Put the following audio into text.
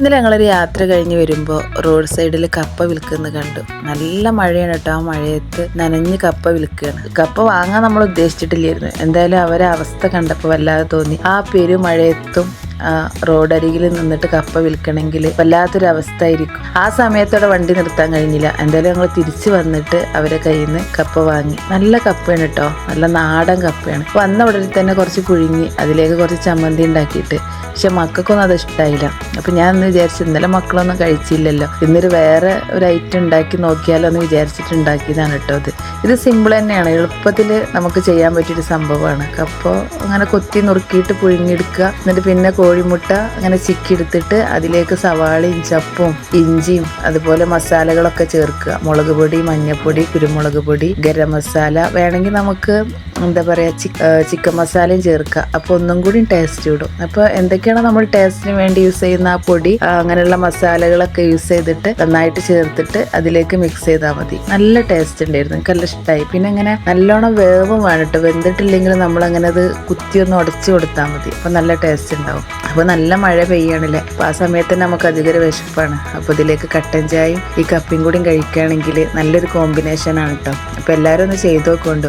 ഇന്നലെ ഞങ്ങളൊരു യാത്ര കഴിഞ്ഞ് വരുമ്പോൾ റോഡ് സൈഡിൽ കപ്പ വിൽക്കുന്നത് കണ്ടു. നല്ല മഴയാണ് കേട്ടോ. ആ മഴയത്ത് നനഞ്ഞ് കപ്പ വിൽക്കുകയാണ്. കപ്പ വാങ്ങാൻ നമ്മൾ ഉദ്ദേശിച്ചിട്ടില്ലായിരുന്നു. എന്തായാലും അവരെ അവസ്ഥ കണ്ടപ്പോൾ വല്ലാതെ തോന്നി. ആ പെരുമഴയത്തും റോഡരികിൽ നിന്നിട്ട് കപ്പ വിൽക്കണമെങ്കിൽ വല്ലാത്തൊരു അവസ്ഥ ആയിരിക്കും. ആ സമയത്തോടെ വണ്ടി നിർത്താൻ കഴിഞ്ഞില്ല. എന്തായാലും ഞങ്ങൾ തിരിച്ചു വന്നിട്ട് അവരെ കയ്യിൽ നിന്ന് കപ്പ വാങ്ങി. നല്ല കപ്പയാണ് കേട്ടോ, നല്ല നാടൻ കപ്പയാണ്. വന്ന ഉടനെ തന്നെ കുറച്ച് പുഴുങ്ങി അതിലേക്ക് കുറച്ച് ചമ്മന്തി ഉണ്ടാക്കിയിട്ട്, പക്ഷെ മക്കൾക്കൊന്നും അത് ഇഷ്ടമായില്ല. അപ്പം ഞാൻ ഒന്ന് വിചാരിച്ചു, ഇന്നലെ മക്കളൊന്നും കഴിച്ചില്ലല്ലോ, ഇന്നൊരു വേറെ ഒരു ഐറ്റം ഉണ്ടാക്കി നോക്കിയാലോ എന്ന് വിചാരിച്ചിട്ട് ഉണ്ടാക്കിയതാണ് കേട്ടോ. ഇത് സിമ്പിൾ തന്നെയാണ്, എളുപ്പത്തിൽ നമുക്ക് ചെയ്യാൻ പറ്റിയൊരു സംഭവമാണ്. കപ്പ അങ്ങനെ കൊത്തി നുറുക്കിയിട്ട് പുഴുങ്ങിയെടുക്കുക. എന്നിട്ട് പിന്നെ കോഴിമുട്ട അങ്ങനെ ചിക്കി എടുത്തിട്ട് അതിലേക്ക് സവാളയും ചപ്പും ഇഞ്ചിയും അതുപോലെ മസാലകളൊക്കെ ചേർക്കുക. മുളക് പൊടി, മഞ്ഞൾപ്പൊടി, കുരുമുളക് പൊടി, ഗരം മസാല, വേണമെങ്കിൽ നമുക്ക് എന്താ പറയുക ചിക്കൻ മസാലയും ചേർക്കുക. അപ്പോൾ ഒന്നും കൂടി ടേസ്റ്റ് കിട്ടും. അപ്പോൾ എന്തൊക്കെയാണ് നമ്മൾ ടേസ്റ്റിന് വേണ്ടി യൂസ് ചെയ്യുന്ന ആ പൊടി, അങ്ങനെയുള്ള മസാലകളൊക്കെ യൂസ് ചെയ്തിട്ട് നന്നായിട്ട് ചേർത്തിട്ട് അതിലേക്ക് മിക്സ് ചെയ്താൽ മതി. നല്ല ടേസ്റ്റ് ഉണ്ടായിരുന്നു, എനിക്ക് നല്ല ഇഷ്ടമായി. പിന്നെ ഇങ്ങനെ നല്ലോണം വേവും വേണം കേട്ടോ. വെന്തിട്ടില്ലെങ്കിൽ നമ്മളങ്ങനെ അത് കുത്തിയൊന്ന് ഉടച്ചു കൊടുത്താൽ മതി. അപ്പോൾ നല്ല ടേസ്റ്റ് ഉണ്ടാവും. അപ്പോൾ നല്ല മഴ പെയ്യാണല്ലേ, അപ്പോൾ ആ സമയത്ത് നമുക്ക് അധികം വിശപ്പാണ്. അപ്പോൾ ഇതിലേക്ക് കട്ടൻ ചായയും ഈ കപ്പയും കൂടി കഴിക്കുകയാണെങ്കിൽ നല്ലൊരു കോമ്പിനേഷനാണ് കേട്ടോ. അപ്പോൾ എല്ലാവരും ഒന്ന് ചെയ്ത് നോക്കുന്നുണ്ട്.